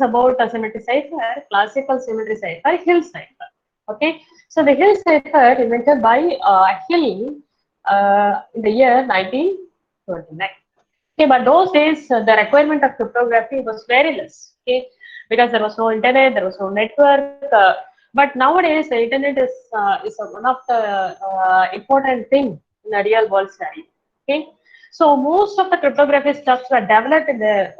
about a symmetry cipher, classical symmetry cipher, Hill cipher. Okay, so the Hill cipher invented by Hill in the year 1929. Okay, but those days the requirement of cryptography was very less. Okay, because there was no internet, there was no network. But nowadays the internet is one of the important thing in the real world study. Okay, so most of the cryptography stuffs were developed in the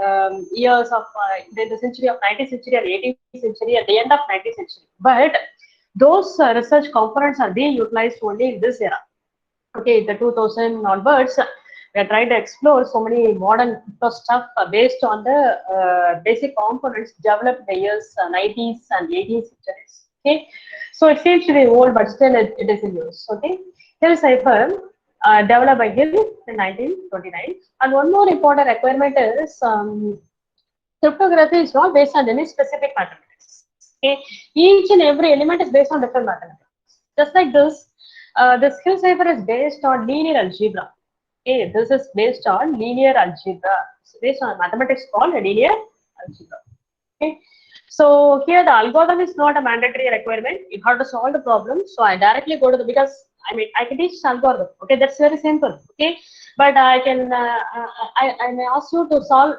years of the century of 19th century or 18th century, at the end of 19th century. But those research components are being utilized only in this era. Okay, the 2000 onwards, we are trying to explore so many modern stuff based on the basic components developed in the years 90s and 18th centuries. Okay, so it seems to be old, but still it is in use. Okay, Hill cipher developed by Hill in 1929, and one more important requirement is cryptography is not based on any specific mathematics. Okay, each and every element is based on different mathematics. Just like this, this Hill cipher is based on linear algebra. Okay, this is based on linear algebra. It's based on mathematics called linear algebra. Okay, so here the algorithm is not a mandatory requirement. You have to solve the problem. So I directly go to the, because I mean I can teach algorithm. Okay, that's very simple. Okay, but I can I may ask you to solve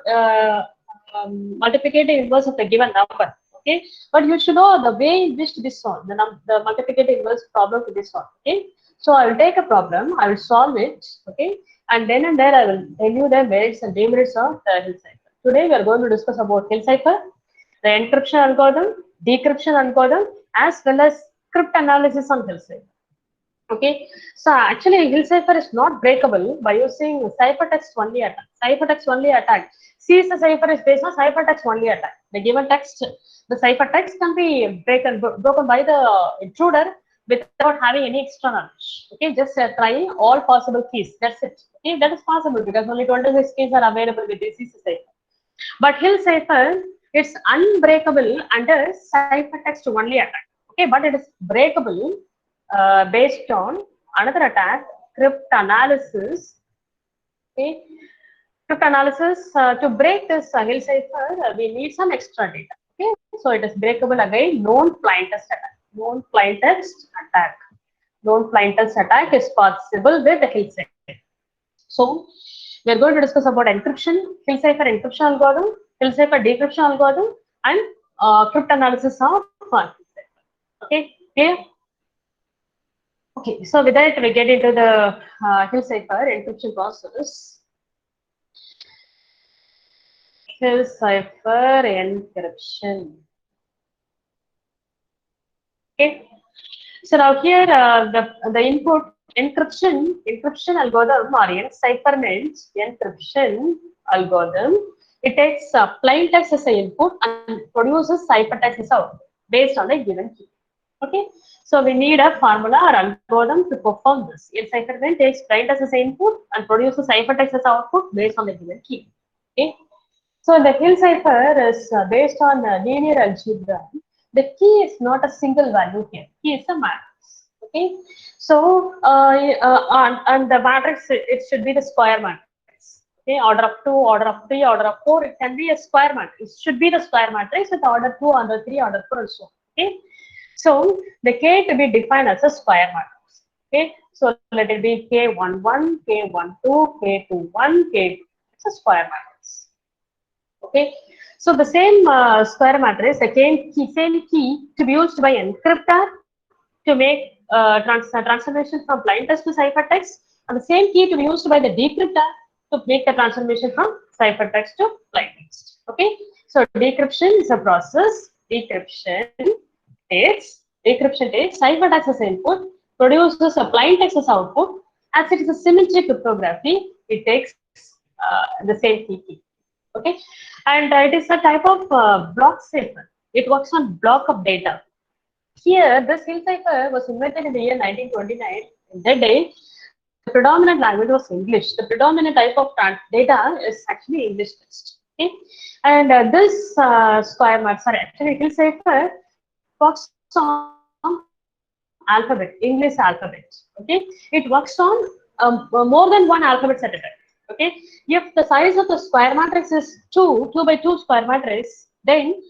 multiplicative inverse of the given number. Okay, but you should know the way in which to be solved, the multiplicative inverse problem to be solved. Okay, so I will take a problem, I will solve it. Okay, and then and there I will tell you the merits and demerits of the Hill cipher. Today we are going to discuss about Hill cipher, the encryption algorithm, decryption algorithm, as well as cryptanalysis on Hill cipher. Okay, so actually Hill cipher is not breakable by using ciphertext only attack. Ciphertext only attack. Since the cipher is based on ciphertext only attack. The given text, the ciphertext can be broken by the intruder without having any extra knowledge. Okay, just try all possible keys. That's it. Okay, that is possible because only 26 keys are available with this cipher. But Hill cipher, it's unbreakable under ciphertext only attack. Okay, but it is breakable based on another attack, cryptanalysis. Okay, cryptanalysis, to break this Hill cipher, we need some extra data. Okay, so it is breakable again, known plain text attack. Known plain text attack. Known plain text attack is possible with the Hill cipher. So we are going to discuss about encryption, Hill cipher encryption algorithm, Hill cipher decryption algorithm, and cryptanalysis of Hill cipher. Okay, clear? Okay, so with that we get into the Hill cipher encryption process. Hill cipher encryption. Okay, so now here the input encryption algorithm, or cipher means encryption algorithm. It takes plain text as an input and produces ciphertext as output based on the given key. Okay, so we need a formula or algorithm to perform this. Encipherment takes plain text as input and produces ciphertext as output based on the given key. Okay, so the Hill cipher is based on linear algebra. The key is not a single value here. Key is a matrix. Okay, so and the matrix, it should be the square matrix. Okay, order of 2, order of 3, order of 4. It can be a square matrix. It should be the square matrix with order 2, order 3, order 4, and so on. Okay. So the K to be defined as a square matrix. Okay, so let it be K11, K12, K21, K2. It's a square matrix. Okay, so the same square matrix, the same key to be used by encryptor to make transformation from plain text to ciphertext, and the same key to be used by the decryptor to make the transformation from ciphertext to plain text. Okay, so decryption is a process. Decryption takes ciphertext as input, produces a plain text as output. As it is a symmetric cryptography, it takes the same key. Okay, and it is a type of block cipher. It works on block of data. Here, this Hill cipher was invented in the year 1929. In that day, the predominant language was English. The predominant type of data is actually English text. Okay, and this square matrix, actually Hill cipher works on alphabet, English alphabet. Okay, it works on more than one alphabet at a time. Okay, if the size of the square matrix is 2 by 2 square matrix, Then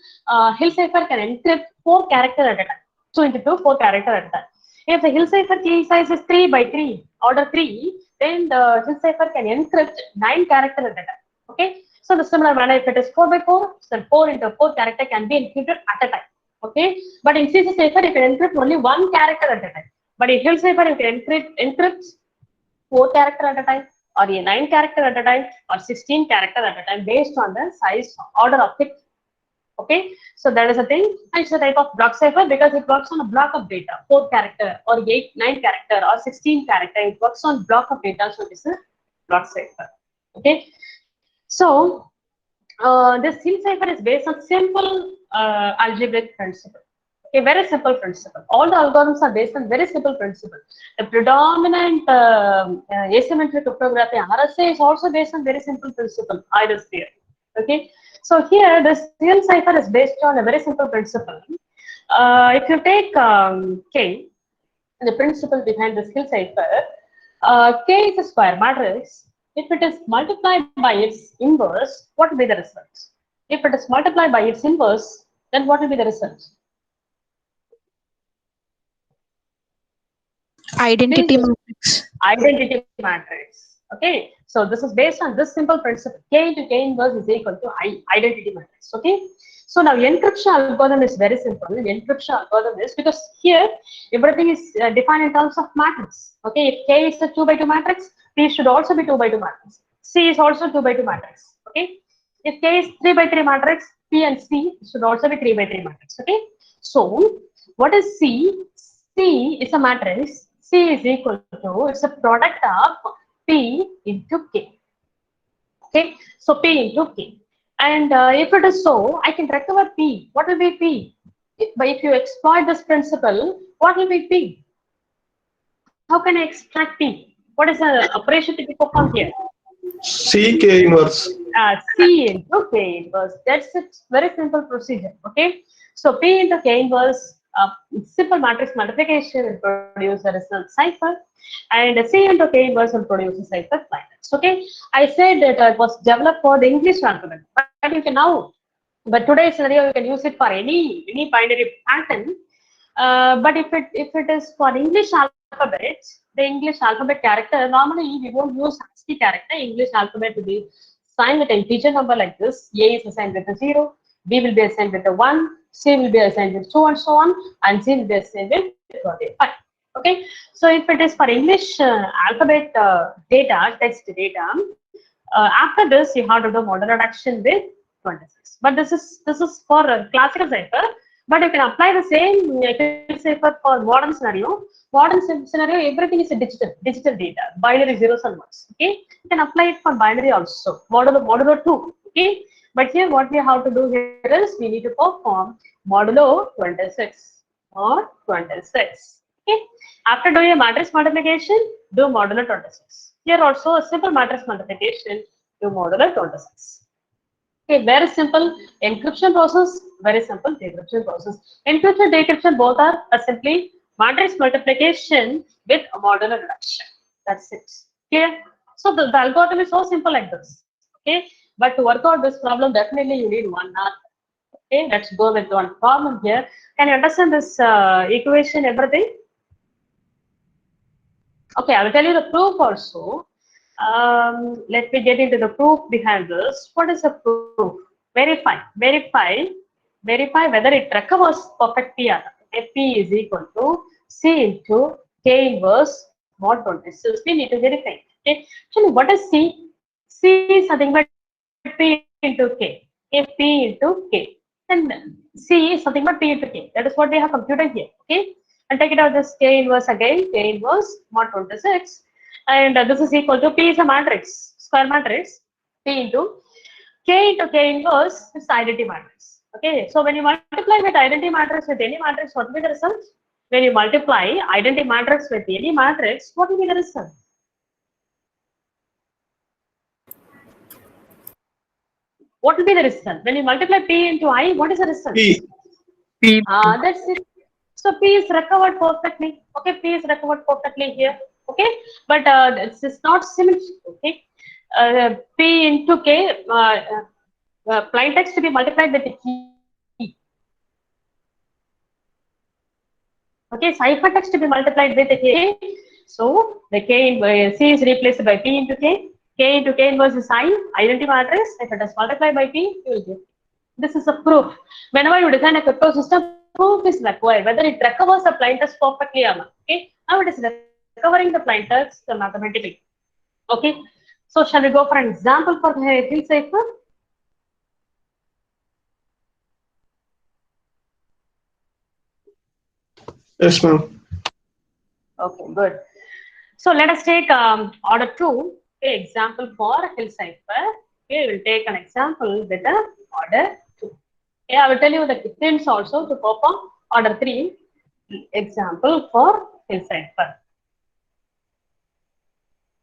Hill cipher can encrypt 4 characters at a time. 2 into 2, 4 characters at a time. If the Hill cipher key size is 3 by 3, order 3, then the Hill cipher can encrypt 9 characters at a time. Okay. So the similar manner, if it is 4 by 4, then 4 into 4 character can be encrypted at a time. Okay. But in CC cipher, you can encrypt only 1 character at a time. But in Hill cipher, you can encrypt 4 character at a time, or a 9 character at a time, or 16 character at a time, based on the size order of it. Okay, so that is a thing. It's a type of block cipher because it works on a block of data, 4 character or 8, 9 character or 16 character. It works on block of data, so this is block cipher. Okay, so this Hill cipher is based on simple algebraic principle. A very simple principle. All the algorithms are based on very simple principle. The predominant asymmetric cryptography RSA is also based on very simple principle, Iris theory. Okay, so here this Hill cipher is based on a very simple principle. If you take K, the principle behind this Hill cipher, K is a square matrix. If it is multiplied by its inverse, what will be the result? If it is multiplied by its inverse, then what will be the result? Identity matrix. Identity matrix. Okay, so this is based on this simple principle. K into K inverse is equal to identity matrix. Okay, so now encryption algorithm is very simple. Encryption algorithm is because here everything is defined in terms of matrix. Okay, if K is a 2 by 2 matrix, P should also be 2 by 2 matrix. C is also 2 by 2 matrix. Okay, if K is 3 by 3 matrix, P and C should also be 3 by 3 matrix. Okay, so what is C? C is a matrix. C is equal to, it's a product of P into K. Okay, so P into K. And if it is so, I can recover P. What will be P? If you exploit this principle, what will be P? How can I extract P? What is the operation to be performed here? CK inverse. C into K inverse. That's it. Very simple procedure. Okay. So P into K inverse, simple matrix multiplication will produce a result cipher, and C into K inverse will produce a cipher like that. Okay. I said that it was developed for the English alphabet, but you can now, but today's scenario you can use it for any binary pattern. But if it is for English alphabet, the English alphabet character, normally we won't use ASCII character. English alphabet will be assigned with an integer number like this. A is assigned with a 0, B will be assigned with a 1, C will be assigned with 2 and so on, and C will be assigned with 5. Okay, so if it is for English alphabet data, text data, after this you have to do model reduction with 26. But this is for classical cipher. But you can apply the same cipher for modern scenario. Modern scenario, everything is a digital data, binary zeros and ones. Okay, you can apply it for binary also, modulo 2. Okay, but here what we have to do here is we need to perform modulo 26 or 26. Okay, after doing a matrix multiplication, do modulo 26. Here also a simple matrix multiplication, do modulo 26. Okay, very simple encryption process, very simple decryption process. Encryption, decryption both are simply matrix multiplication with a modular reduction. That's it. Clear? So the algorithm is so simple like this. Okay, but to work out this problem, definitely you need 1 hour. Okay, let's go with one problem here. Can you understand this equation, everything? Okay, I will tell you the proof also. Let me get into the proof behind this. What is the proof? Verify whether it recovers perfect P or not. If P is equal to C into K inverse mod 26. We need to verify. Okay. Actually, what is C? C is nothing but P into K. If P into K. Then C is nothing but P into K. That is what we have computed here. Okay. And take it out this K inverse again. K inverse mod 26. And this is equal to P is a matrix, square matrix, P into K inverse is identity matrix. Okay, so when you multiply with identity matrix with any matrix, what will be the result? When you multiply identity matrix with any matrix, what will be the result? What will be the result? When you multiply P into I, what is the result? P. That's it. So P is recovered perfectly. Okay, P is recovered perfectly here. Okay, but this is not symmetric. Okay, P into K. plain text to be multiplied with a key. Okay, cipher text to be multiplied with a k. So the k c is replaced by p into k into k inverse is I, identity matrix. If it is multiplied by p, you will get. This is a proof. Whenever you design a crypto system, proof is required, whether it recovers the plain text perfectly or not. Okay, now it is recovering the plain text mathematically. Okay, so shall we go for an example for the Hill cipher? Yes, ma'am. Okay, good. So let us take order 2, okay, example for Hill cipher. Okay, we will take an example with the order 2. Okay, I will tell you the hints also to perform order 3 example for Hill cipher.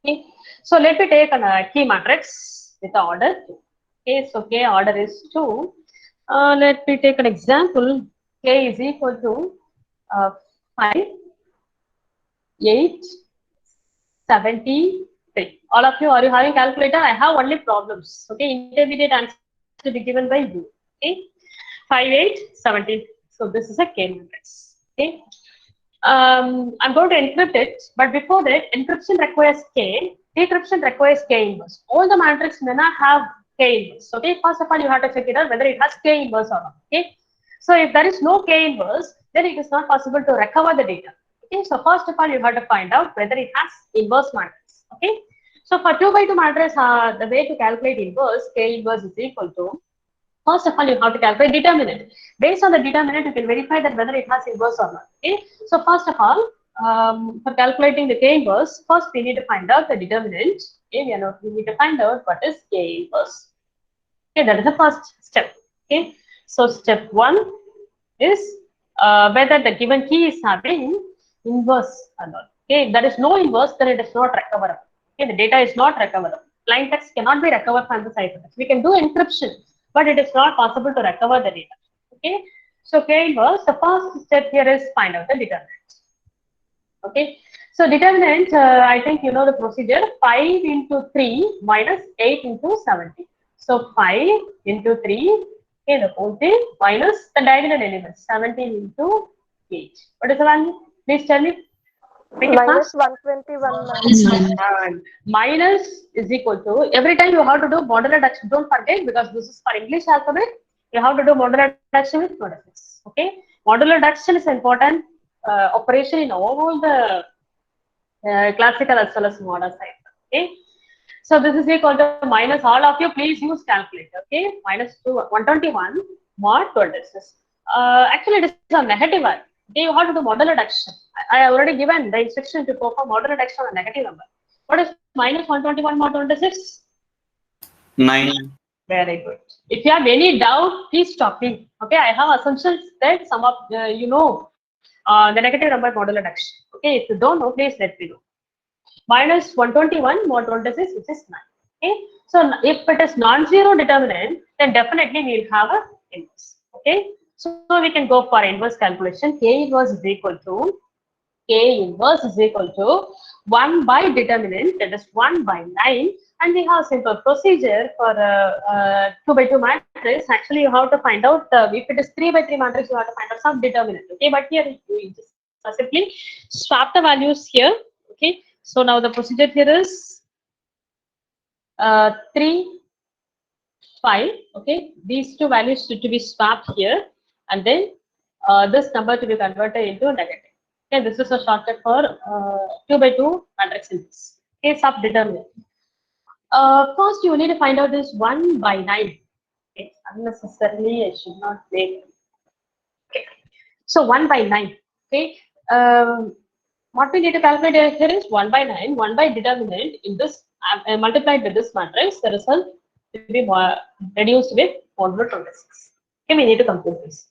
Okay, so let me take a key matrix with the order 2. Okay, so K order is 2. Let me take an example. K is equal to 5, 8, 73. All of you, are you having calculator? I have only problems. Okay, intermediate answer to be given by you. Okay, 5, 8, 17. So this is a K matrix. Okay. I'm going to encrypt it, but before that, encryption requires K, decryption requires K inverse. All the matrix may not have K inverse. Okay, first of all, you have to check it out whether it has K inverse or not. Okay, so if there is no K inverse, then it is not possible to recover the data. Okay, so first of all, you have to find out whether it has inverse matrix. Okay, so for 2 by 2 matrix, the way to calculate inverse, K inverse is equal to, first of all, you have to calculate determinant. Based on the determinant, you can verify that whether it has inverse or not. Okay. So first of all, for calculating the K inverse, first we need to find out the determinant. Okay, we need to find out what is K inverse. Okay, that is the first step. Okay. So step 1 is whether the given key is having inverse or not. Okay, if there is no inverse, then it is not recoverable. Okay, the data is not recoverable. Plain text cannot be recovered from the cipher text. We can do encryption, but it is not possible to recover the data. Okay, so K inverse, the first step here is find out the determinant. Okay, so determinant, I think you know the procedure, 5 into 3 minus 8 into 70. So 5 into 3, okay, the whole thing minus the diagonal element, 17 into 8. What is the value? Please tell me. Make it Minus fast. 121, ma'am. And minus is equal to, every time you have to do modular reduction. Don't forget, because this is for English alphabet, you have to do modular reduction with notices. Okay, modular reduction is important operation in all the classical as well as modern side. Okay, so this is equal to minus, all of you please use calculator. Okay, minus 121 mod 26. Actually, it is a negative one. Okay, you have to do modular reduction. I have already given the instruction to perform modular reduction on a negative number. What is minus 121 mod 26? 9. Very good. If you have any doubt, please stop me. Okay, I have assumptions that some of the negative number modular reduction. Okay, if you don't know, please let me know. Minus 121 mod 26, which is 9. Okay, so if it is non-zero determinant, then definitely we will have a inverse. Okay, so we can go for inverse calculation. K inverse is equal to 1 by determinant, that is 1 by 9, and we have simple procedure for 2 by 2 matrix. Actually, you have to find out if it is 3 by 3 matrix, you have to find out some determinant. Okay, but here we just simply swap the values here. Okay, so now the procedure here is 3, 5. Okay, these two values to be swapped here, and then this number to be converted into negative. Okay, this is a shortcut for 2 by 2 matrix inverse. Okay, subdeterminant. First, you need to find out this 1 by 9. Okay, unnecessarily, I should not make. Okay, so 1 by 9. Okay, what we need to calculate here is 1 by 9, 1 by determinant in this multiplied with this matrix, the result will be reduced with modulo 26. Okay, we need to compute this.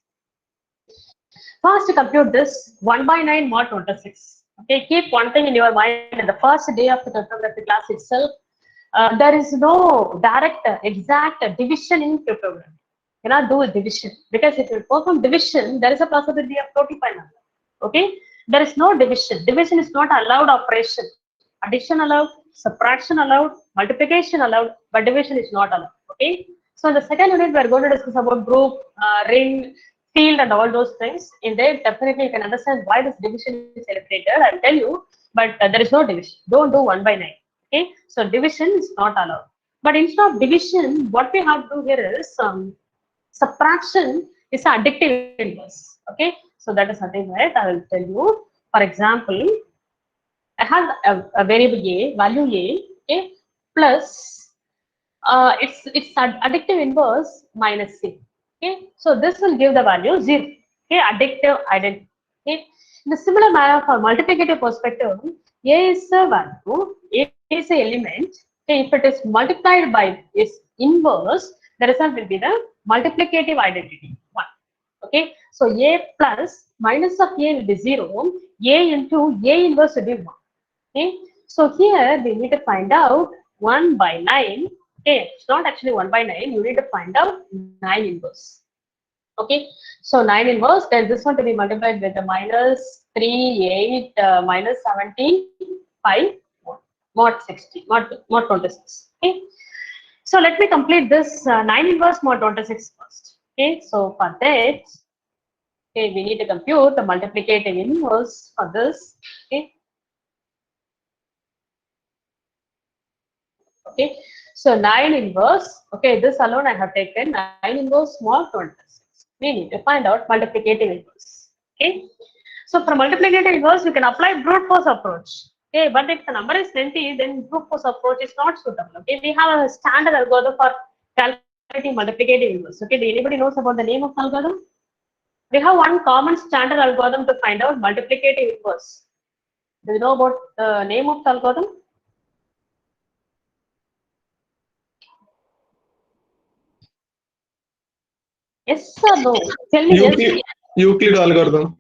First, to compute this 1 by 9 mod 26. Okay, keep one thing in your mind. In the first day of the cryptography class itself, there is no direct, exact division in cryptography. You cannot do a division, because if you perform division, there is a possibility of 45 number. Okay, there is no division. Division is not allowed operation. Addition allowed, subtraction allowed, multiplication allowed, but division is not allowed. Okay, So in the second unit, we are going to discuss about group, ring, field, and all those things. In there, definitely you can understand why this division is celebrated. I'll tell you, but there is no division. Don't do 1 by 9. Okay, so division is not allowed. But instead of division, what we have to do here is subtraction is an additive inverse. Okay, so that is something that I will tell you. For example, I have a variable a, value a, okay, plus it's additive inverse minus c. Okay, so this will give the value 0. Okay, additive identity. Okay, in the similar manner for multiplicative perspective, a is a value, a is a element. Okay, if it is multiplied by its inverse, the result will be the multiplicative identity 1. Okay, so a plus minus of a will be 0, a into a inverse will be 1. Okay, so here we need to find out 1 by 9. Okay, it's not actually 1 by 9. You need to find out 9 inverse. Okay, so 9 inverse, then this one to be multiplied with the minus 3, 8, minus 17, 5, mod 60, mod 26. Okay, so let me complete this 9 inverse mod 26 first. Okay, so for that, okay, we need to compute the multiplicative inverse for this. Okay. Okay, so 9 inverse, okay, this alone I have taken 9 inverse small 26. We need to find out multiplicative inverse. Okay, so for multiplicative inverse, you can apply brute force approach. Okay, but if the number is lengthy, then brute force approach is not suitable. Okay, we have a standard algorithm for calculating multiplicative inverse. Okay, do anybody knows about the name of the algorithm? We have one common standard algorithm to find out multiplicative inverse. Do you know about the name of the algorithm? Yes or no? Tell me yes. Euclid algorithm.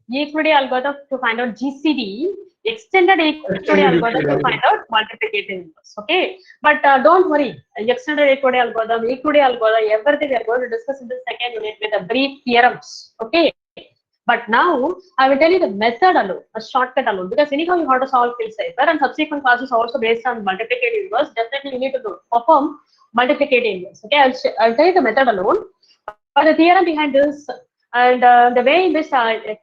Euclidean algorithm to find out GCD, extended Euclidean algorithm to find out multiplicative inverse. Okay, but don't worry, extended Euclidean algorithm, everything we are going to discuss in the second unit with a brief theorems. Okay, but now I will tell you the method alone, a shortcut alone, because anyhow you have to solve field cipher and subsequent classes also based on multiplicative inverse. Definitely you need to perform multiplicative inverse. Okay, I'll tell you the method alone. But the theorem behind this and the way in which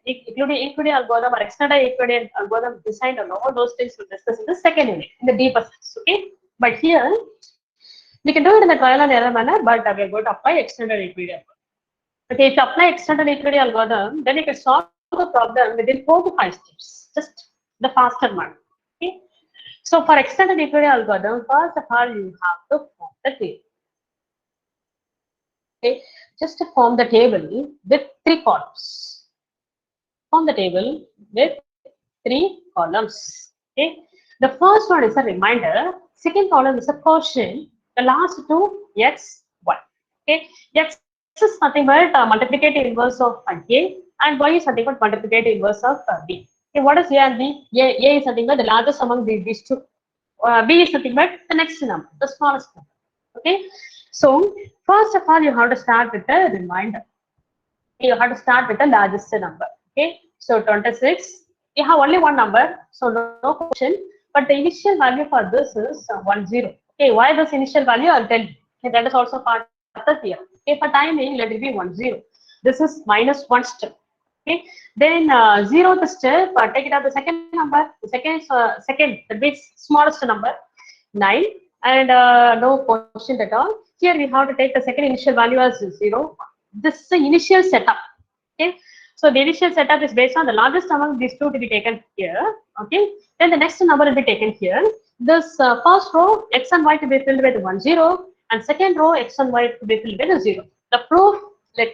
Euclidean algorithm or extended Euclidean algorithm designed and all those things we'll discuss in the second unit, in the deeper sense. Okay, but here we can do it in the trial and error manner, but we are going to apply extended Euclidean algorithm. Okay, if you apply extended Euclidean algorithm, then you can solve the problem within 4 to 5 steps, just the faster one. Okay, so for extended Euclidean algorithm, first of all you have to form the table. Okay, just to form the table with 3 columns. Form the table with 3 columns. Okay, the first one is a reminder. Second column is a quotient. The last two x, y. Okay, x is nothing but multiplicative inverse of a, and y is nothing but multiplicative inverse of b. Okay, what is a and b? A is nothing but the largest among these two. B is nothing but the next number, the smallest number. Okay, so first of all, you have to start with a reminder. You have to start with the largest number. Okay, so 26. You have only one number, so no question. But the initial value for this is 10. Okay, why this initial value? I'll tell you. Okay, that is also part of the theorem. Okay, for timing, let it be 10. This is minus 1 step. Okay, then 0th step, take it out the second number, the second, the big smallest number, 9, and no question at all. Here we have to take the second initial value as 0. This is the initial setup. Okay, so the initial setup is based on the largest among these two to be taken here. Okay, then the next number will be taken here. This first row x and y to be filled with 1 0, and second row x and y to be filled with a 0. The proof let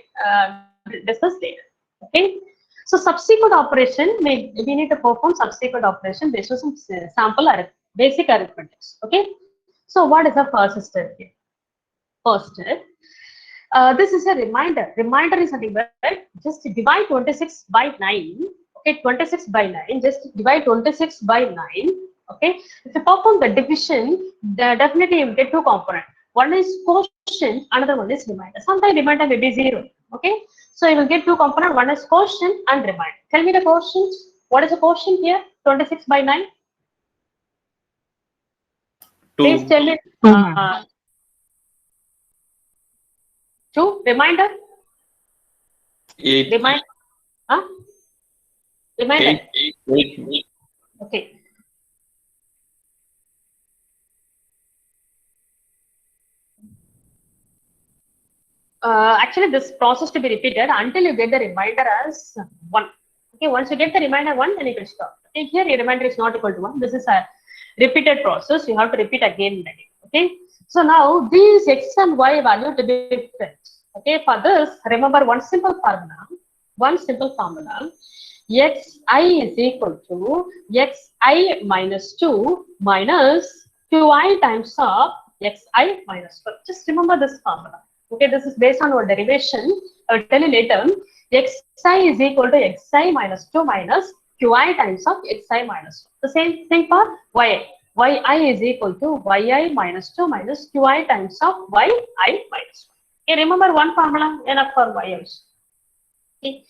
discuss later. Okay, so subsequent operation we need to perform subsequent operation based on some sample basic arithmetic. Okay, so what is the first step here? First step. This is a reminder. Reminder is something that just divide 26 by 9. Okay, 26 by 9. Just divide 26 by 9. Okay, if you perform the division, definitely you will get 2 components. One is quotient, another one is reminder. Sometimes reminder may be 0. Okay, so you will get 2 components. One is quotient and reminder. Tell me the quotient. What is the quotient here? 26 by 9. 2. Please tell me. 2. Reminder? 8. Reminder? Huh? Reminder? 8. Okay. Actually, this process to be repeated until you get the reminder as 1. Okay, once you get the reminder 1, then you can stop. Okay, here your reminder is not equal to 1. This is a repeated process. You have to repeat again and again. Okay, so now these x and y value to be filled. Okay, for this, remember one simple formula. Xi is equal to xi minus 2 minus qi times of xi minus 1. Just remember this formula. Okay, this is based on our derivation. I will tell you later. Xi is equal to xi minus 2 minus qi times of xi minus 1. The same thing for yi. Yi is equal to yi minus 2 minus qi times of yi minus 1. Okay, remember one formula enough for y also. Okay.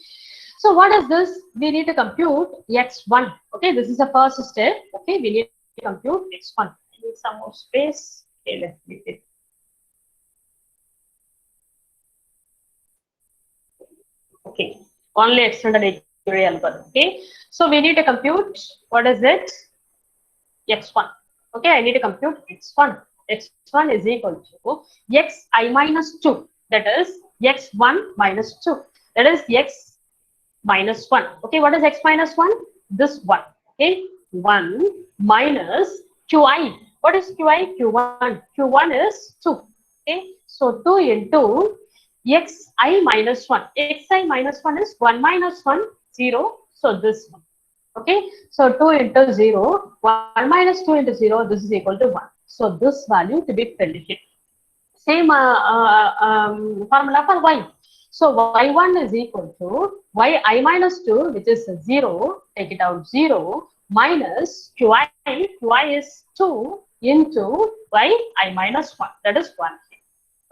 So what is this? We need to compute x1. Okay, this is the first step. Okay, we need to compute x1. I need some more space. Okay, let's make it. Okay, only extended algorithm. Okay, so we need to compute what is it? X1. Okay, I need to compute x1. X1 is equal to xi minus 2. That is x1 minus 2. That is x minus 1. Okay, what is x minus 1? This one. Okay, 1 minus qi. What is qi? Q1. Q1 is 2. Okay, so 2 into xi minus 1. Xi minus 1 is 1 minus 1, 0. So this one. Okay, so 2 into 0, 1 minus 2 into 0, this is equal to 1. So this value to be filled here. Same formula for y. So y1 is equal to yi minus 2, which is 0, take it out 0, minus qi, qi is 2 into yi minus 1, that is 1.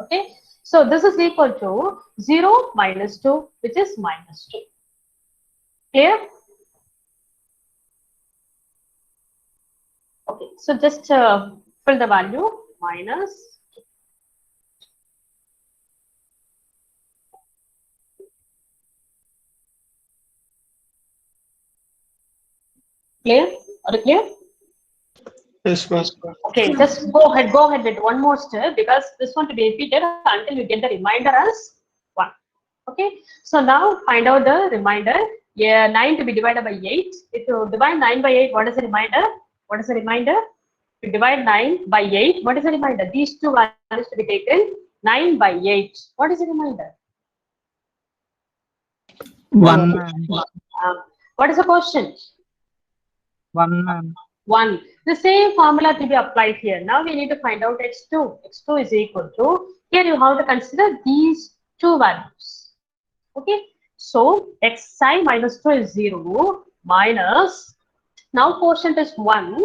Okay, so this is equal to 0 minus 2, which is minus 2. Clear? Okay, so just fill the value minus. Clear? Are you clear? Yes, ma'am. Okay, just go ahead with one more step because this one to be repeated until you get the reminder as 1. Okay, so now find out the reminder. Yeah, 9 to be divided by 8. If you divide 9 by 8, what is the reminder? What is the reminder? To divide 9 by 8, what is the reminder? These two values to be taken. 9 by 8. What is the reminder? 1. What is the question? 1. 1. The same formula to be applied here. Now we need to find out x2. x2 is equal to, here you have to consider these two values. Okay, so xi minus 2 is 0 minus, now quotient is 1,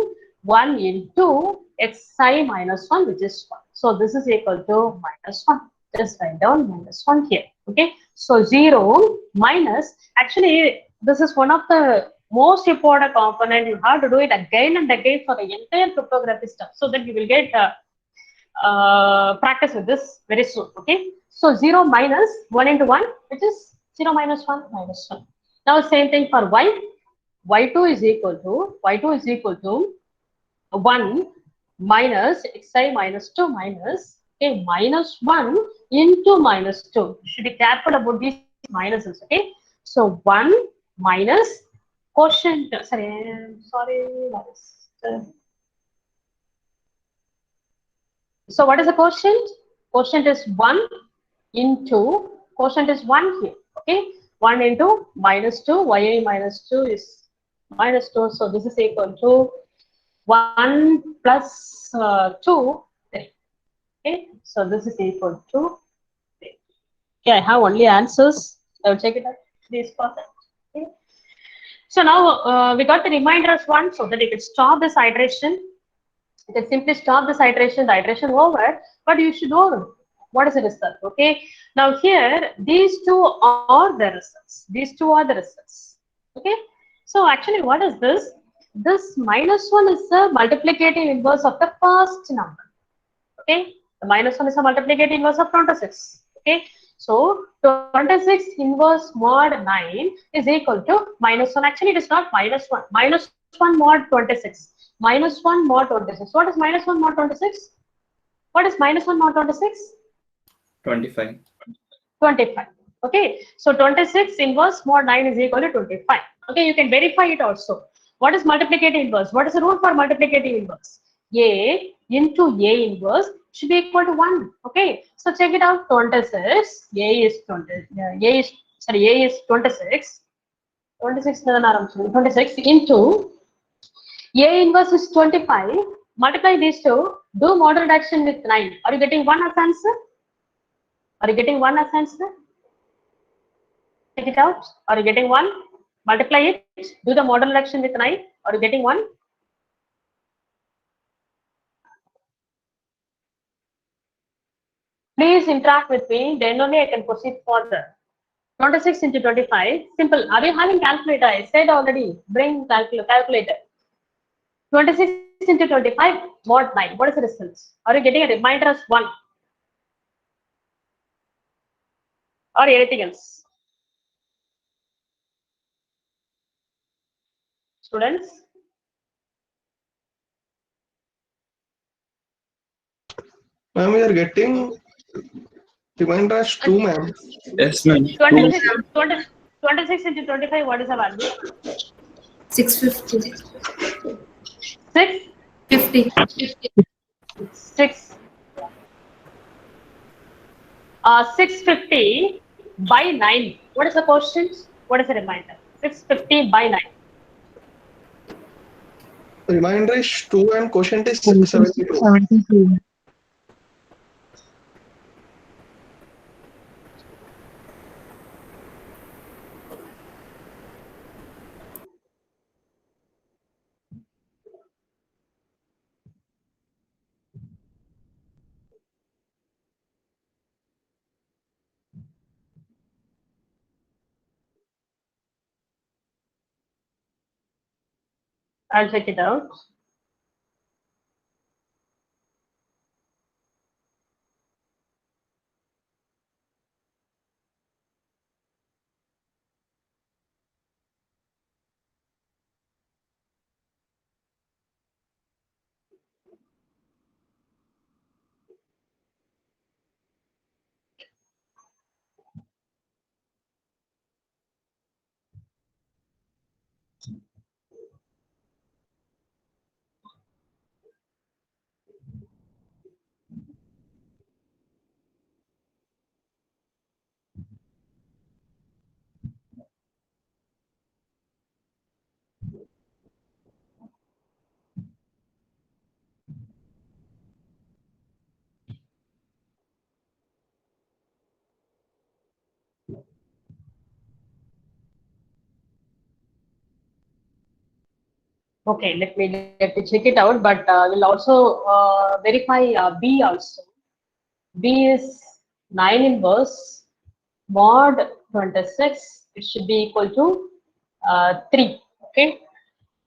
1 into xi minus 1, which is 1. So this is equal to minus 1. Just write down minus 1 here. Okay, so 0 minus, actually this is one of the most important component. You have to do it again and again for the entire cryptography stuff, so that you will get practice with this very soon. Okay, so 0 minus 1 into 1, which is 0 minus 1 minus 1. Now same thing for y. y2 is equal to 1 minus xi minus 2 minus minus 1 into minus 2. You should be careful about these minuses. Okay, so 1 minus quotient, so what is the quotient? Quotient is 1 into, quotient is 1 here. Okay, 1 into minus 2, yi minus 2 is minus 2. So this is equal to 1 plus 2, 3. Okay, so this is equal to 3. Okay, I have only answers. I will check it out. This perfect. Okay. So now we got the reminder as 1, so that you can stop this iteration. You can simply stop this iteration, the iteration over, but you should know what is the result. Okay, now here these two are the results. These two are the results. Okay, so actually what is this? This minus 1 is the multiplicative inverse of the first number. Okay, the minus 1 is a multiplicative inverse of 26. Okay, So 26 inverse mod 9 is equal to -1. Actually, it is not -1. -1 mod 26. -1 mod 26. What is -1 mod 26? What is -1 mod 26? 25. 25. Okay. So 26 inverse mod 9 is equal to 25. Okay. You can verify it also. What is multiplicative inverse? What is the rule for multiplicative inverse? A into A inverse should be equal to 1. Okay. So check it out. 26. A is 20. A is, sorry, A is 26. 26 into A inverse is 25. Multiply these two. Do model reduction with 9. Are you getting 1 as answer? Are you getting 1 as answer? Check it out. Are you getting 1? Multiply it. Do the model reduction with 9. Are you getting 1? Please interact with me. Then only I can proceed further. 26 into 25. Simple. Are you having calculator? I said already. Bring calculator. 26 into 25. Mod 9. What is the result? Are you getting a reminder as 1? Or anything else? Students? Ma'am, we are getting reminder as 2, ma'am. Yes, ma'am. 26 into 25. What is the value? 650. 6? 50. 6. 650 by 9. What is the question? What is the reminder? 650 by 9. Reminder is 2 and quotient is 72. 72. I'll check it out. Okay, let me check it out, but we'll also verify B also. B is 9 inverse mod 26. It should be equal to 3. Okay.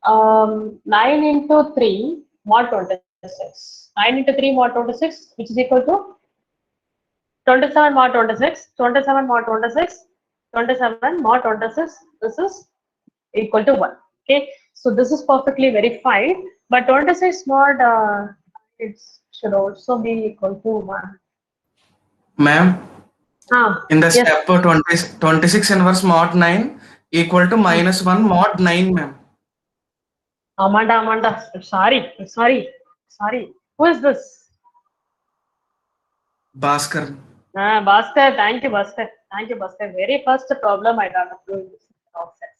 9 into 3 mod 26. 9 into 3 mod 26, which is equal to 27 mod 26. 27 mod 26. 27 mod 26. This is equal to 1. Okay, so this is perfectly verified, but 26 mod it should also be equal to 1. Ma'am, in the Yes. step 26 inverse mod 9 equal to -1 mod 9, ma'am. Amanda, sorry. Who is this? Bhaskar. Bhaskar, thank you, Bhaskar. Very first problem I done of doing this process.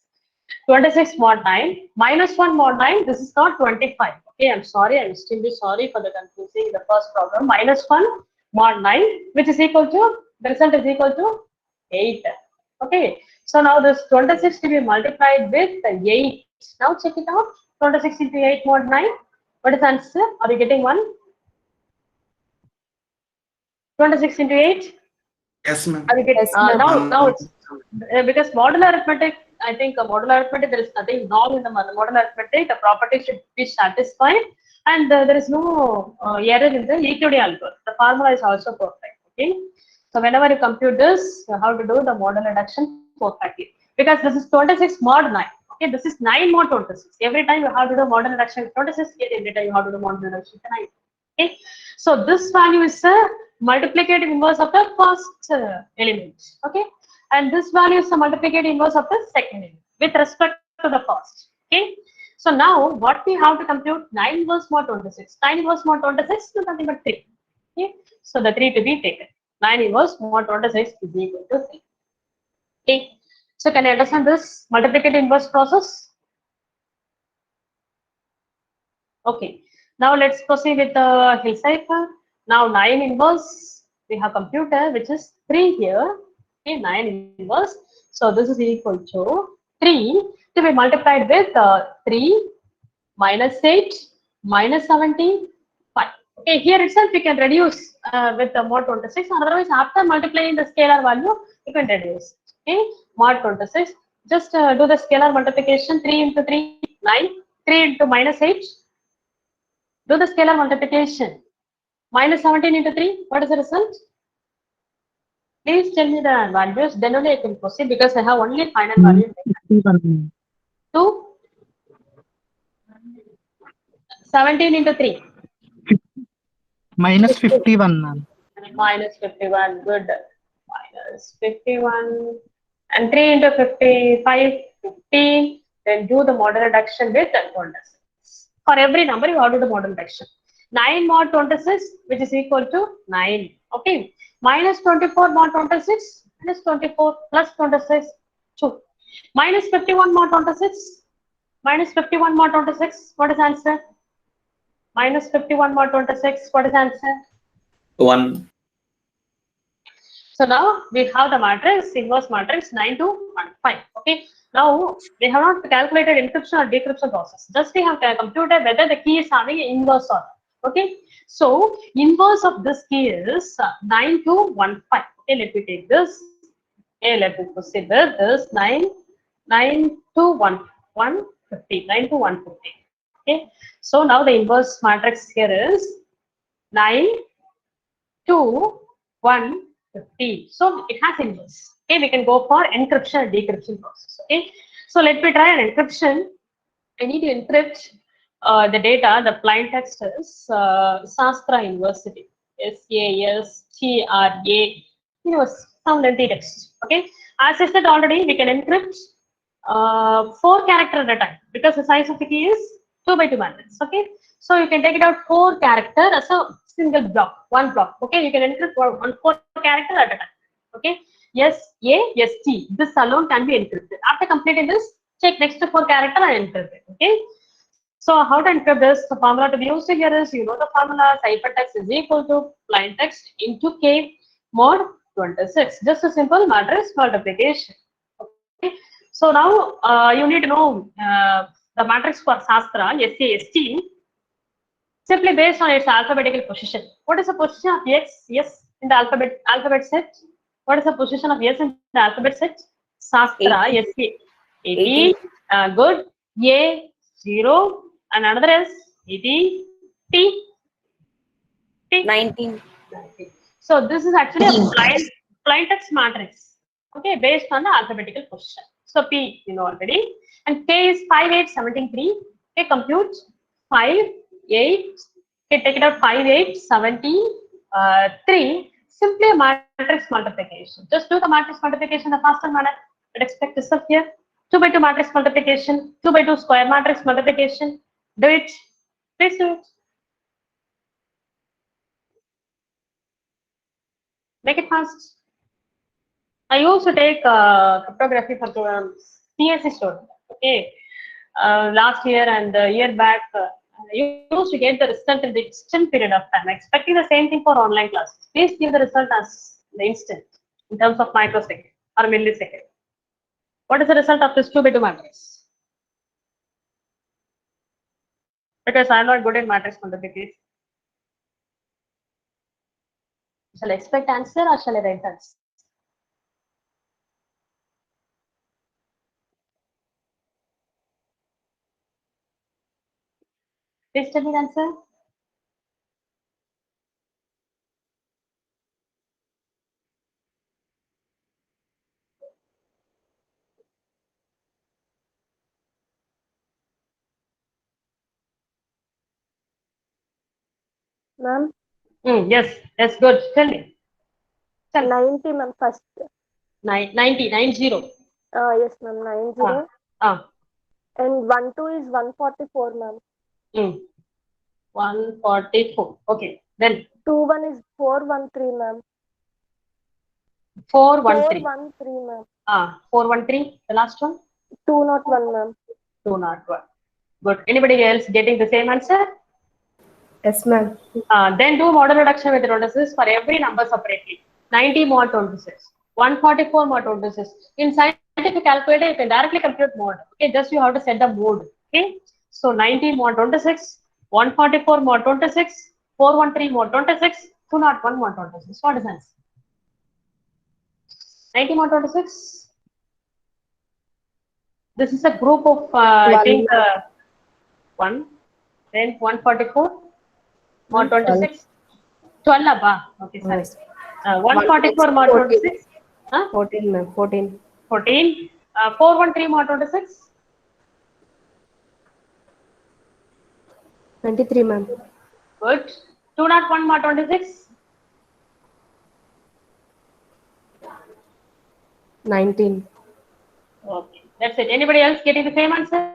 26 mod 9, -1 mod 9, this is not 25. Okay, I'm sorry, I'm extremely sorry for the confusing the first problem. -1 mod 9, which is equal to, the result is equal to 8. Okay, so now this 26 to be multiplied with 8. Now check it out. 26 into 8 mod 9. What is the answer? Are you getting one? 26 into 8? Yes, ma'am. Are you getting, Yes, ma'am. now it's because modular arithmetic, I think modular arithmetic, there is nothing wrong in the modular arithmetic. The property should be satisfied, and there is no error in the EQD algorithm. The formula is also perfect. Okay, So whenever you compute this, you have to do the model reduction 430 because this is 26 mod 9. Okay, this is 9 mod 26. Every time you have to do model reduction 26, every time you have to do model reduction 9. Okay, so this value is a multiplicative inverse of the first element. Okay, and this value is the multiplicative inverse of the second element with respect to the first. Okay, so now what we have to compute 9 inverse mod 26. 9 inverse mod 26 is nothing but 3. Okay, so the 3 to be taken. 9 inverse mod 26 is equal to 3. Okay, so can you understand this multiplicative inverse process? Okay, now let's proceed with the Hill cipher. Now 9 inverse, we have computed which is 3 here. Okay, 9 inverse. So this is equal to 3 to be multiplied with 3 minus 8 minus 17, 5. Okay, here itself we can reduce with the mod 26. Otherwise, after multiplying the scalar value, you can reduce. Okay, mod 26. Just do the scalar multiplication 3 into 3, 9, 3 into minus 8. Do the scalar multiplication. Minus 17 into 3, what is the result? Please tell me the values, then only I can proceed because I have only final value. 51. 2, 17 into 3. Minus 51, ma'am. Minus 51, good. Minus 51. And 3 into 55, 50. Then do the model reduction with 26. For every number, you have to do the model reduction. 9 mod 26, which is equal to 9. Okay. Minus 24 mod 26, minus 24 plus 26, 2. Minus 51 mod 26, minus 51 mod 26, what is answer? Minus 51 mod 26, what is answer? 1. So now we have the matrix, inverse matrix 9 to 1, 5. Okay. Now we have not calculated encryption or decryption process. Just we have computed whether the key is having inverse or not. Okay. So inverse of this key is 9 to 1, 5. Okay. Let me take this. Okay. Let me proceed with this 9 to 1, 150. 9 to 150. Okay. So now the inverse matrix here is 9 to 150. So it has inverse. Okay, we can go for encryption and decryption process. Okay, so let me try an encryption. I need to encrypt the data. The plain text is Sastra University. SASTRA University. Some lengthy text. Okay, as I said already, we can encrypt 4 characters at a time because the size of the key is 2 by 2 matrix. Okay, so you can take it out 4 characters as a single block, one block. Okay, you can encrypt 4 characters at a time. Okay, SAST. This alone can be encrypted. After completing this, check next to 4 character and encrypt it. Okay, so how to encrypt this? The formula to be used here is, you know the formula, ciphertext is equal to plain text into K mod 26. Just a simple matrix multiplication. Okay. So now you need to know the matrix for Sastra, SAST, simply based on its alphabetical position. What is the position of X, yes, in the alphabet set? What is the position of S in the alphabet set? Sastra, 80. 80, good. A, 0, and another is 80, T, 19. So this is actually a plain text matrix. Okay, based on the alphabetical position. So P, you know already, and K is 5, 8, 17, 3. Okay, compute 5, 8. Okay, take it out 5, 8, 17, 3. Simply a matrix multiplication. Just do the matrix multiplication in a faster manner. But expect yourself here. 2 by 2 matrix multiplication, 2 by 2 square matrix multiplication. Do it. Please do it. Make it fast. I used to take cryptography for CNS student. Okay, last year and the year back, I used to get the result in the instant period of time. Expecting the same thing for online classes. Please give the result as the instant in terms of microsecond or millisecond. What is the result of this 2 by 2 matrix? Because I'm not good in matrix multiplication. Shall I expect answer or shall I write answer? Please tell me the answer. Ma'am, Yes, that's good. Tell me. Tell. 90, ma'am, first. 90. Yes, ma'am, 90. Ah. And 1, 2 is 144, ma'am. 144. Okay. Then 2, 1 is 413, ma'am. 413. 413, ma'am. 413. The last one. 201, ma'am. 201. Good. Anybody else getting the same answer? Yes, ma'am. Then do model reduction with notices for every number separately. 90 mod 26. 144 mod 26. In scientific calculator, you can directly compute mode. Okay, just you have to set the mode. Okay, so 90 mod 26, 144 mod 26, 413 mod 26, 201 mod 26. What is answer? 90 mod 26. This is a group of I think 1, then 144 mod 26. 12 abba. Okay, sorry. 144 mod 26. 14, ma'am. 14. 14. 413 mod 26. 23, ma'am. Good. 201 mod 26. 19. Okay, that's it. Anybody else getting the same answer?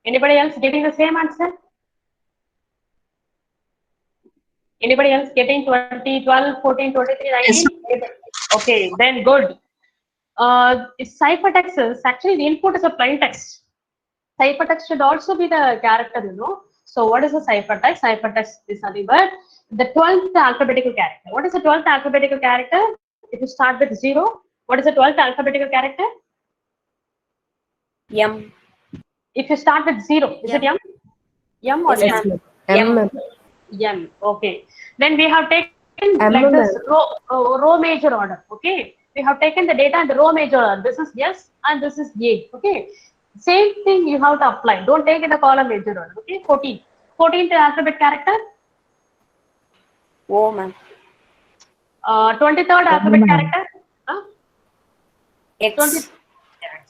Anybody else getting the same answer? Anybody else getting 20, 12, 14, 23, 19? Okay, then good. Ciphertext is actually the input is a plain text. Ciphertext should also be the character, you know. So what is a ciphertext? Ciphertext is nothing but the 12th alphabetical character. What is the 12th alphabetical character? If you start with 0, what is the 12th alphabetical character? M. If you start with 0, is it M? M or Yes, M? ma'am. M, ma'am. M. Okay. Then we have taken M, like this ma'am. row major order. Okay. We have taken the data in the row major order. This is S and this is A. Okay. Same thing you have to apply. Don't take in the column major order. Okay. 14. 14th alphabet character. O, ma'am. 23rd alphabet character. X. 20,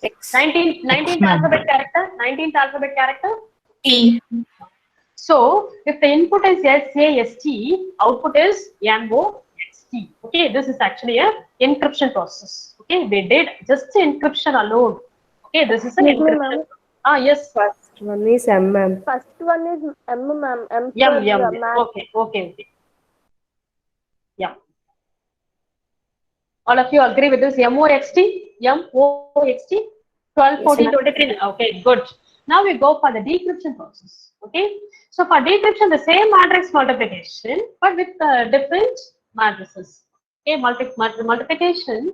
X. 19th alphabet character. 19th alphabet character. T. So if the input is SAST, output is MOXT. Okay, this is actually a encryption process. Okay, we did just the encryption alone. Okay, this is an Excuse me, encryption. ma'am. Yes. First one is M, ma'am. First one is M, ma'am. M Yum, for yum. math. Okay. Yeah. All of you agree with this? MOXT? 12, 14, 23. Okay, good. Now we go for the decryption process. Okay. So for decryption, the same matrix multiplication, but with different matrices. Okay, multiplication,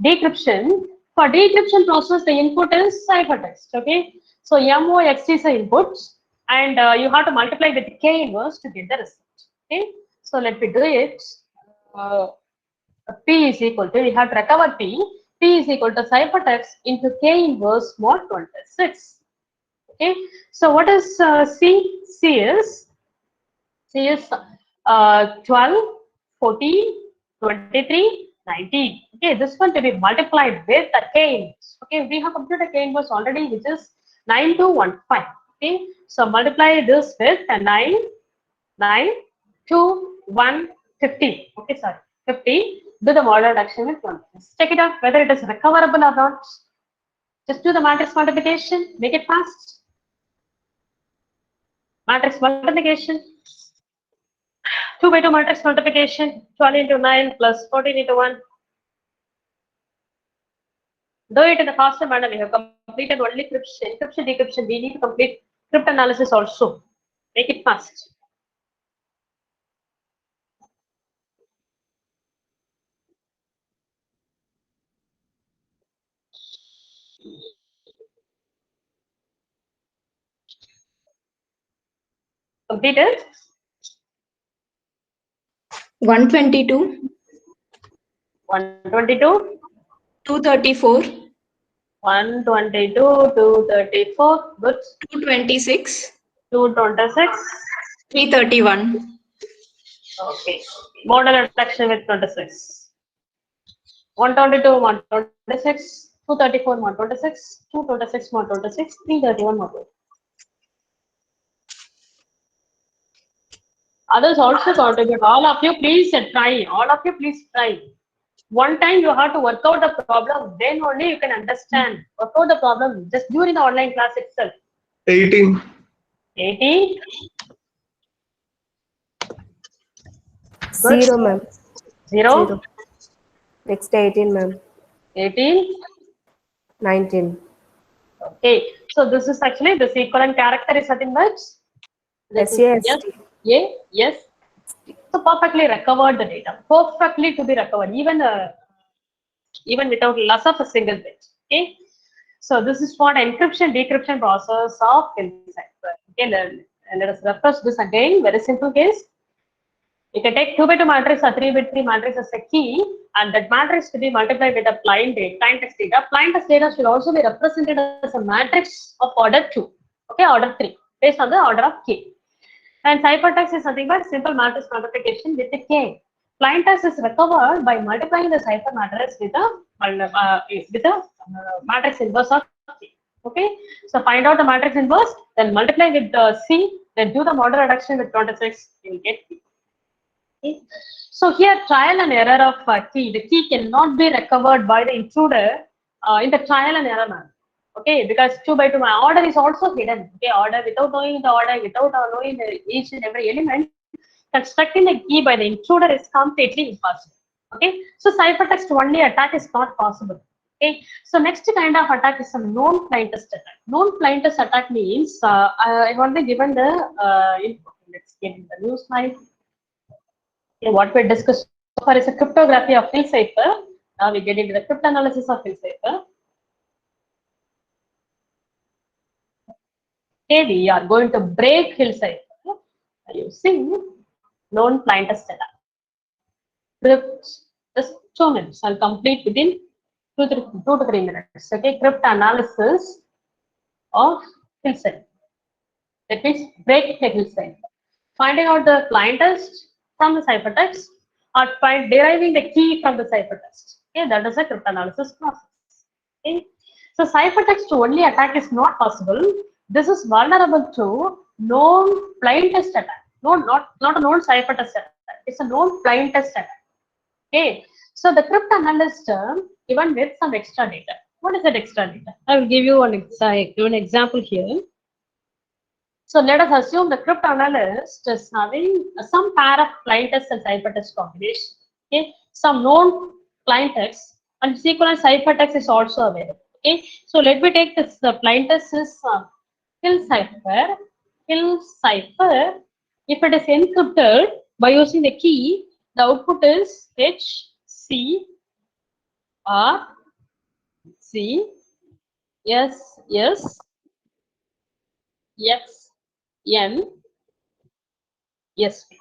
decryption. For decryption process, the input is ciphertext. Okay. So MOXT is the input, and you have to multiply with K inverse to get the result. Okay. So let me do it. P is equal to, we have to recover P. P is equal to ciphertext into K inverse mod 26. Okay, so what is C? C is 12, 14, 23, 19. Okay, this one to be multiplied with the K inverse. Okay, we have computed K inverse already, which is 9215. Okay, so multiply this with 9, 9, 2, 1, 50. Okay, sorry, 50. Do the model reduction with 1. Check it out whether it is recoverable or not. Just do the matrix multiplication, make it fast. Matrix multiplication. 2 by 2 matrix multiplication. 12 into 9 plus 14 into 1. Do it in a faster manner. We have completed only encryption, decryption. We need to complete crypt analysis also. Make it fast. Completed? 122. 122. 234. 122, 234. Good. 226. 226. 331. Okay. Model reduction with 26. 122 mod 26, 234 mod 26, 226 mod 26, 331 mod 26. Others also contribute. All of you, please try. All of you, please try. One time you have to work out the problem, then only you can understand. Work out the problem just during the online class itself. 18. 18. Good. 0, ma'am. 0. 0. Next 18, ma'am. 18. 19. Okay. So this is actually the equivalent character is nothing but this is Yes. yes. So perfectly recovered the data. Perfectly to be recovered. Even without loss of a single bit. Okay. So this is what encryption decryption process of Cipher. Okay, let us refresh this again. Very simple case. You can take 2 by 2 matrix or 3 by 3 matrix as a key, and that matrix to be multiplied with a plain text data. Plain text data should also be represented as a matrix of order 2. Okay, order 3 based on the order of k. And ciphertext is nothing but simple matrix multiplication with a k. Plain text is recovered by multiplying the cipher matrix with a matrix inverse of k. Okay, so find out the matrix inverse, then multiply with the c, then do the model reduction with 26, you will get k. Okay. So here trial and error of key. The key cannot be recovered by the intruder in the trial and error manner. Okay, because 2 by 2 my order is also hidden. Okay, order without knowing the order, without knowing each and every element, constructing the key by the intruder is completely impossible. Okay, so ciphertext only attack is not possible. Okay, so next kind of attack is some known plaintext attack. Known plaintext attack means I've already given the info. Let's get in the new slide. Okay, what we discussed so far is a cryptography of Hill Cipher. Now we get into the cryptanalysis of Hill Cipher. Okay, we are going to break Hill Cipher using known plaintext attack. Just 2 minutes. I'll complete within 2 to 3 minutes. Okay, cryptanalysis of Hill Cipher. That means break the Hill Cipher. Finding out the plaintext from the ciphertext or deriving the key from the ciphertext. Okay, that is a cryptanalysis process. Okay, so ciphertext only attack is not possible. This is vulnerable to known plaintext attack. No, not a known ciphertext attack. It's a known plaintext attack. Okay, so the cryptanalyst given with some extra data. What is that extra data? I will give you an example here. So let us assume the cryptanalyst is having some pair of plaintext and ciphertext combination. Okay, some known plaintext and sequence ciphertext is also available. Okay, so let me take this. The plaintext is Hill Cipher. Hill Cipher. If it is encrypted by using the key, the output is H C R C S S X N S P.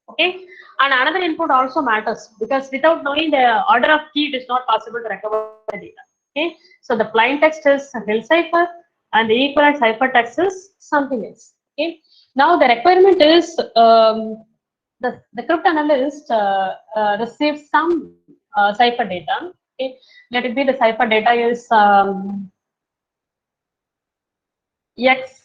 Okay, and another input also matters because without knowing the order of key, it is not possible to recover the data. Okay, so the plain text is Hill Cipher and the equivalent ciphertext is something else. Okay, now the requirement is the cryptanalyst receives some cipher data. Okay, let it be the cipher data is X.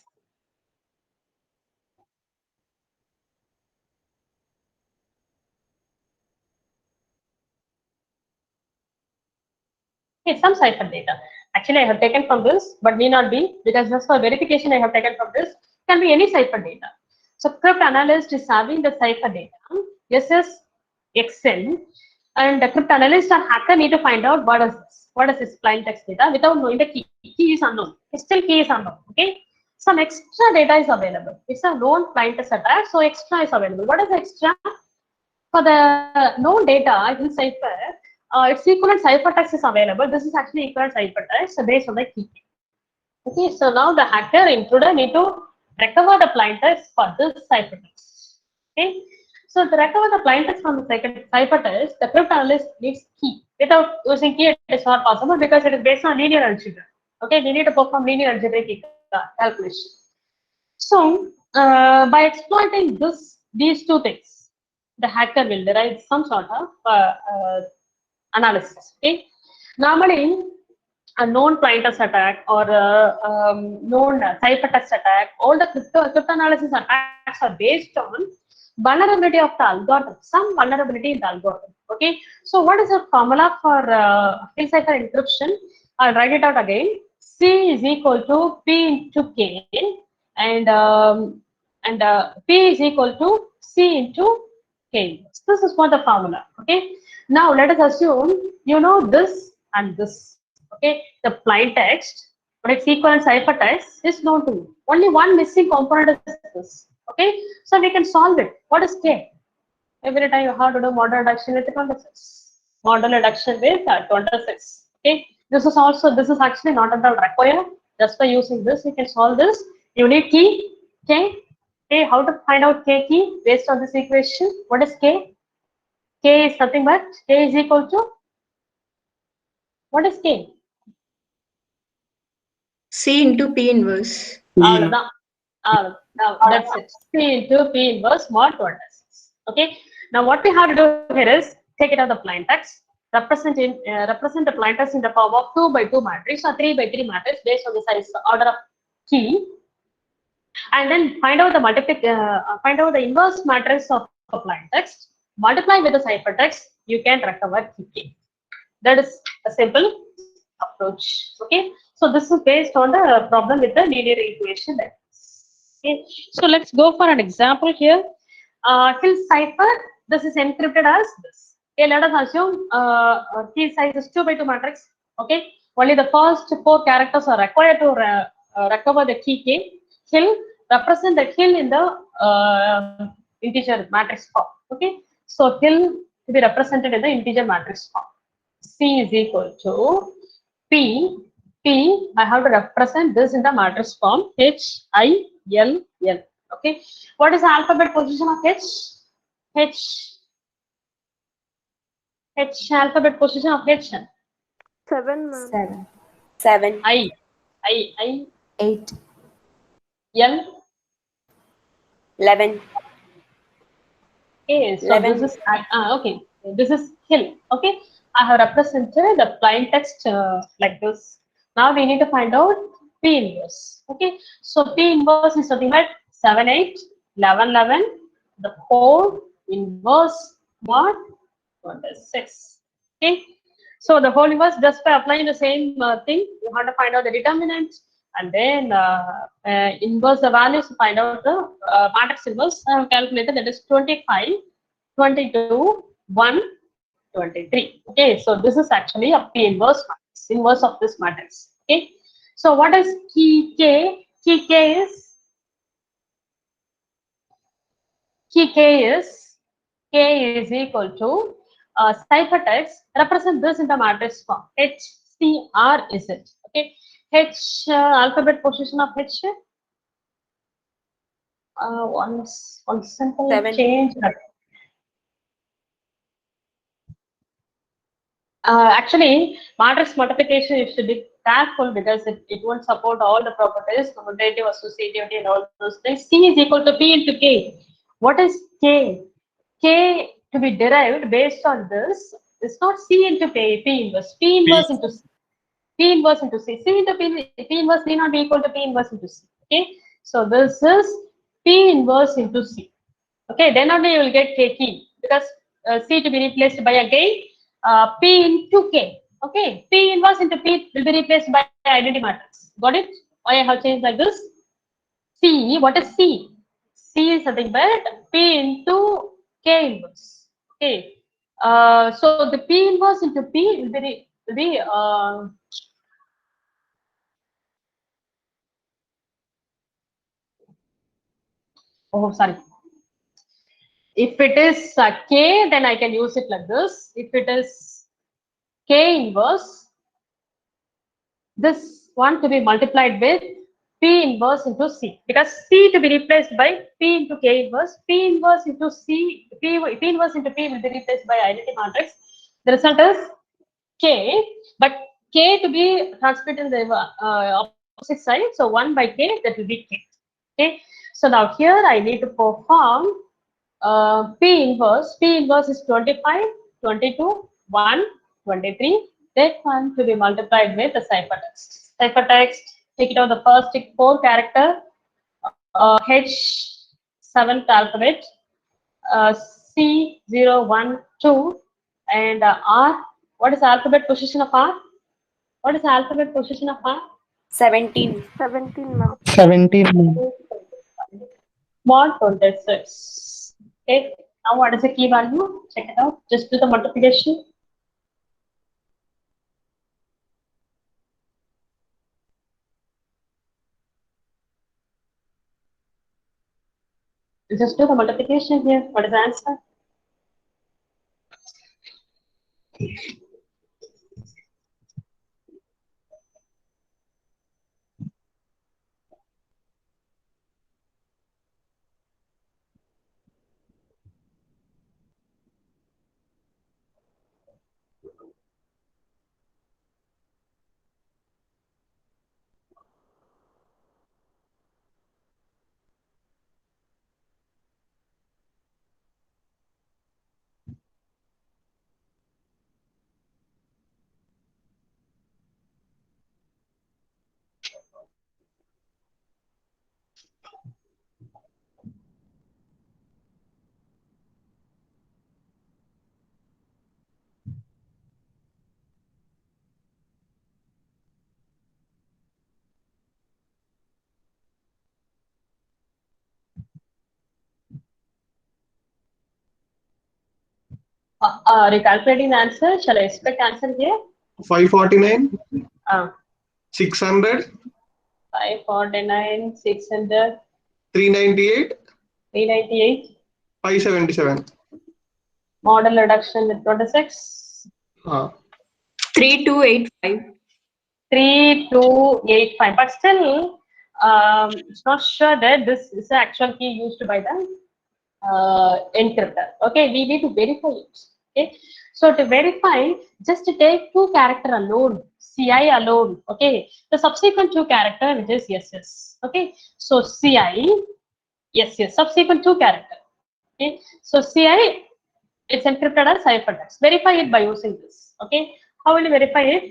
Okay, some cipher data. Actually, I have taken from this, but may not be because just for verification, I have taken from this. Can be any cipher data. So, cryptanalyst is having the cipher data. SSXN, and the cryptanalyst or hacker need to find out what is this. What is this plain text data without knowing the key. Key is unknown. Still key is unknown. Okay. Some extra data is available. It's a known plain text attack, so extra is available. What is extra? For the known data, I will cipher. Its equivalent ciphertext is available. This is actually equivalent ciphertext based on the key. Okay, so now the hacker intruder need to recover the plaintext for this ciphertext. Okay, so to recover the plaintext from the ciphertext, the cryptanalyst needs key. Without using key, it is not possible because it is based on linear algebra. Okay, we need to perform linear algebraic calculation. So by exploiting these two things, the hacker will derive some sort of analysis. Okay, normally a known plaintext attack or known ciphertext attack, all the cryptanalysis attacks are based on vulnerability of the algorithm, some vulnerability in the algorithm. Okay, so what is the formula for hill cipher encryption? I'll write it out again. C is equal to P into K, and P is equal to C into K. This is what the formula. Okay. Now let us assume you know this and this. Okay, the plain text, but its equivalent ciphertext is known to you. Only one missing component is this. Okay, so we can solve it. What is K? Every time you have to do model reduction with 26. Model reduction with 26. Okay, this is actually not at all required. Just by using this, you can solve this. You need key K. Okay, how to find out K key based on this equation? What is K? K is nothing but K is equal to what is K? C into P inverse. Now that's it. C into P inverse mod 26. Okay. Now what we have to do here is take it out the plain text, represent the plain text in the form of 2 by 2 matrix or 3 by 3 matrix based on the size order of key, and then find out the inverse matrix of a plain text. Multiply with the ciphertext, you can recover key. That is a simple approach. Okay, so this is based on the problem with the linear equation. Okay, so let's go for an example here. Hill cipher. This is encrypted as this. Okay, let us assume key size is 2 by 2 matrix. Okay, only the first 4 characters are required to recover the key K. Hill, represent the hill in the integer matrix form. Okay, so hill to be represented in the integer matrix form. C is equal to P. I have to represent this in the matrix form H, I, L, L. Okay. What is the alphabet position of H? Alphabet position of H. 7, ma'am. 7. I, 8. L. 11. Okay. So 11. this is okay. This is hill. Okay. I have represented the plain text like this. Now we need to find out P inverse. Okay. So P inverse is something like 7, 8, 11, 11. The whole inverse mod 26. Okay. So the whole inverse, just by applying the same thing, you have to find out the determinant and then inverse the values to find out the matrix inverse. I have calculated that is 25, 22, 1, 23. Okay, so this is actually a P inverse matrix, inverse of this matrix. Okay, so what is key K? Key K is equal to ciphertext. Represent this in the matrix form. HCR is it? Okay, H alphabet position of H. One simple 7. change. Actually, matrix multiplication you should be careful because it won't support all the properties, commutative, associativity, and all those things. C is equal to P into K. What is K? K to be derived based on this is not C into P inverse. P inverse into C. P inverse into C. C into P inverse may not be equal to P inverse into C. Okay, so this is P inverse into C. Okay, then only you will get K key because C to be replaced by again P into K. Okay, P inverse into P will be replaced by identity matrix. Got it? Why I have changed like this? C, what is C? C is nothing but P into K inverse. Okay, so the P inverse into P will be oh sorry. If it is K, then I can use it like this. If it is K inverse, this one to be multiplied with P inverse into C, because C to be replaced by P into K inverse, P inverse into C, P inverse into P will be replaced by identity matrix. The result is K, but K to be transmitted in the opposite side, so 1 by K, that will be K. Okay, so now here I need to perform P inverse. P inverse is 25, 22, 1, 23. That one to be multiplied with the ciphertext. Ciphertext, take it out the first 4 character, H 7th alphabet, C012 and R. What is the alphabet position of R? What is the alphabet position of R? 17. 17, ma'am. 17, ma'am. Mod 26. Okay. Now what is the key value? Check it out. Just do the multiplication. Just do the multiplication here. What is the answer? Recalculating the answer. Shall I expect answer here? 549, Uh, 600, 549, 600, 398, 398. 577. Model reduction with 26. 3285. 3285. But still, it's not sure that this is the actual key used by the encryptor. Okay, we need to verify it. Okay, so to verify, just to take two character alone, CI alone. Okay, the subsequent two character which is SS. Okay, so CI, yes, subsequent two character. Okay, so CI, it's encrypted as ciphertext. Verify it by using this. Okay, how will you verify it?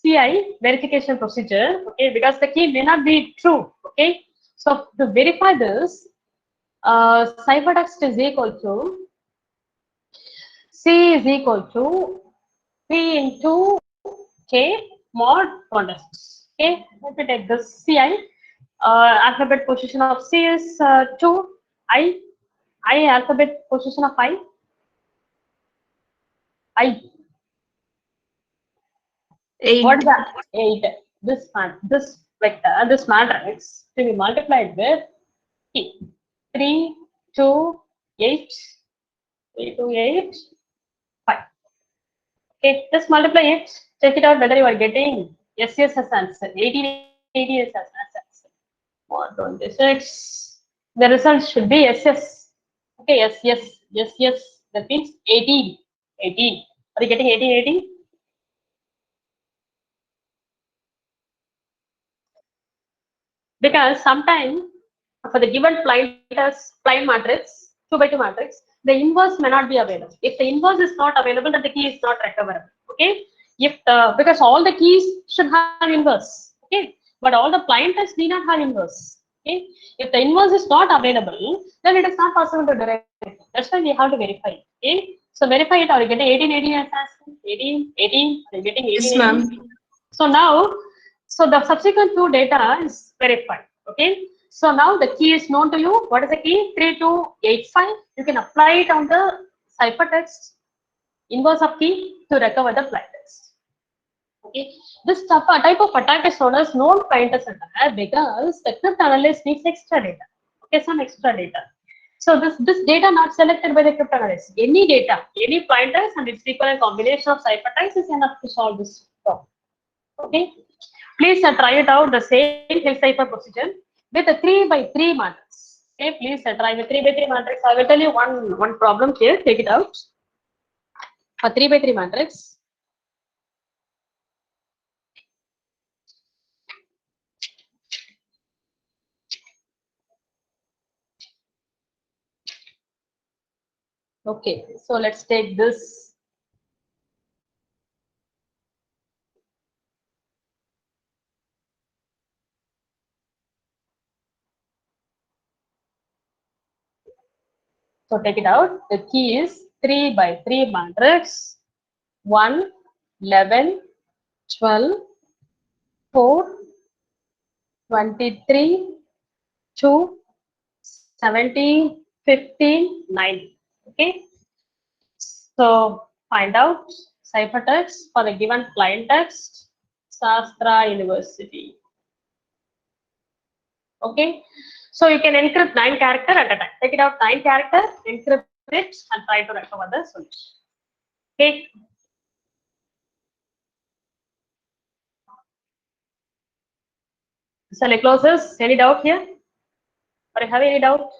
CI verification procedure. Okay, because the key may not be true. Okay, so to verify this, ciphertext is equal to C is equal to P into K mod 26. Okay, let me take this CI. Alphabet position of C is 2. I alphabet position of I. What 8. is that? 8. This vector, this matrix to be multiplied with key. 3, 2, 8, 3, 2, 8, 5. Okay, just multiply it. Check it out whether you are getting yes as answer. 1880 is as answer. 126. The result should be yes. Okay, yes. That means 18. 18. Are you getting 1880? Because sometimes for the given blind matrix, 2 by 2 matrix, the inverse may not be available. If the inverse is not available, then the key is not recoverable. Okay, because all the keys should have inverse. Okay, but all the plain text need not have inverse. Okay, if the inverse is not available, then it is not possible to derive it. That's why we have to verify it. Okay, so verify it. Are you getting 1880 as answer? 18. Are you getting 1880? Yes, ma'am. So now, so the subsequent two data is verified. Okay. So now the key is known to you. What is the key? 3285. You can apply it on the ciphertext inverse of key to recover the plain text. Okay. This type of attack is known as known plain text attack because the cryptanalyst needs extra data. Okay, some extra data. So this data not selected by the cryptanalyst. Any data, any plain text and its equivalent combination of ciphertext is enough to solve this problem. Okay, please try it out the same Hill cipher procedure with a 3 by 3 matrix. Okay, please try with 3 by 3 matrix. I will tell you one problem here. Take it out. A 3 by 3 matrix. Okay, so let's take this. So take it out. The key is 3 by 3 matrix 1, 11, 12, 4, 23, 2, 17, 15, 9. Okay. So find out ciphertext for the given plain text, Shastra University. Okay. So you can encrypt 9 characters at a time. Take it out 9 characters, encrypt it, and try to recover the solution. Okay. Shall I close this? Any doubt here? Or you have any doubt?